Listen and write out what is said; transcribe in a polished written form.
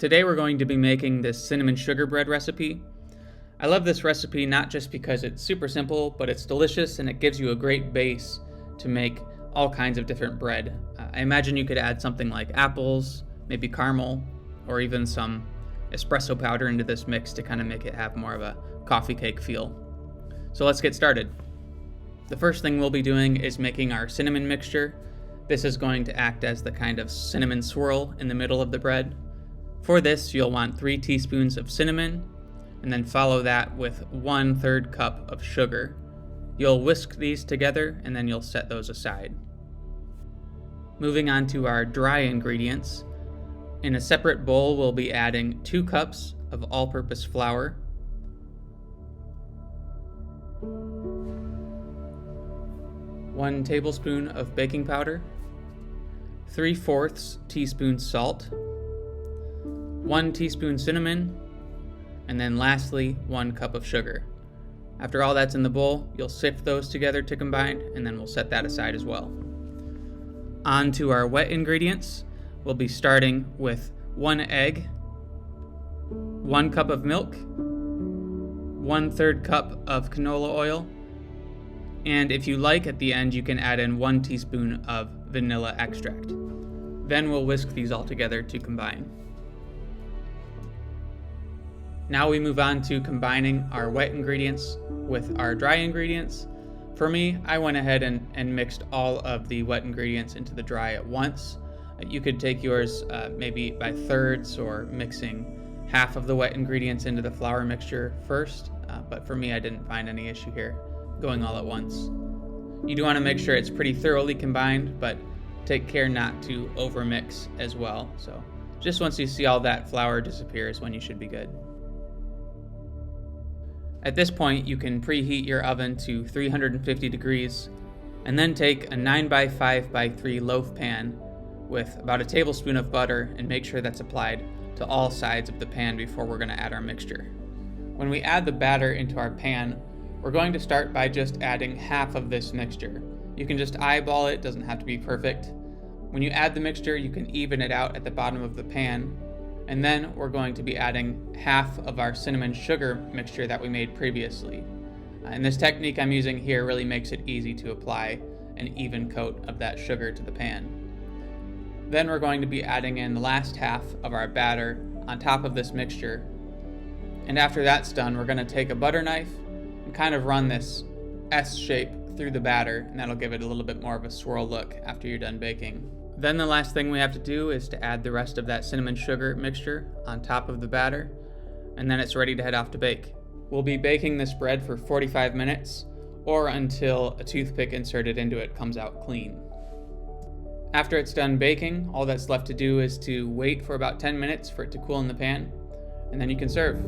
Today we're going to be making this cinnamon sugar bread recipe. I love this recipe not just because it's super simple, but it's delicious and it gives you a great base to make all kinds of different bread. I imagine you could add something like apples, maybe caramel, or even some espresso powder into this mix to kind of make it have more of a coffee cake feel. So let's get started. The first thing we'll be doing is making our cinnamon mixture. This is going to act as the kind of cinnamon swirl in the middle of the bread. For this, you'll want 3 teaspoons of cinnamon, and then follow that with 1/3 cup of sugar. You'll whisk these together, and then you'll set those aside. Moving on to our dry ingredients. In a separate bowl, we'll be adding 2 cups of all-purpose flour, 1 tablespoon of baking powder, 3/4 teaspoon salt, 1 teaspoon cinnamon, and then lastly 1 cup of sugar. After all that's in the bowl, you'll sift those together to combine, and then we'll set that aside as well. On to our wet ingredients. We'll be starting with 1 egg, 1 cup of milk, 1/3 cup of canola oil, and if you like, at the end you can add in 1 teaspoon of vanilla extract. Then we'll whisk these all together to combine. Now we move on to combining our wet ingredients with our dry ingredients. For me, I went ahead and mixed all of the wet ingredients into the dry at once. You could take yours maybe by thirds, or mixing half of the wet ingredients into the flour mixture first, but for me I didn't find any issue here going all at once. You do want to make sure it's pretty thoroughly combined, but take care not to overmix as well. So just once you see all that flour disappear is when you should be good. At this point, you can preheat your oven to 350 degrees, and then take a 9x5x3 loaf pan with about a tablespoon of butter and make sure that's applied to all sides of the pan before we're going to add our mixture. When we add the batter into our pan, we're going to start by just adding half of this mixture. You can just eyeball it, doesn't have to be perfect. When you add the mixture, you can even it out at the bottom of the pan, and then we're going to be adding half of our cinnamon sugar mixture that we made previously. And this technique I'm using here really makes it easy to apply an even coat of that sugar to the pan. Then we're going to be adding in the last half of our batter on top of this mixture. And after that's done, we're going to take a butter knife and kind of run this S shape through the batter, and that'll give it a little bit more of a swirl look after you're done baking. Then the last thing we have to do is to add the rest of that cinnamon sugar mixture on top of the batter, and then it's ready to head off to bake. We'll be baking this bread for 45 minutes, or until a toothpick inserted into it comes out clean. After it's done baking, all that's left to do is to wait for about 10 minutes for it to cool in the pan, and then you can serve.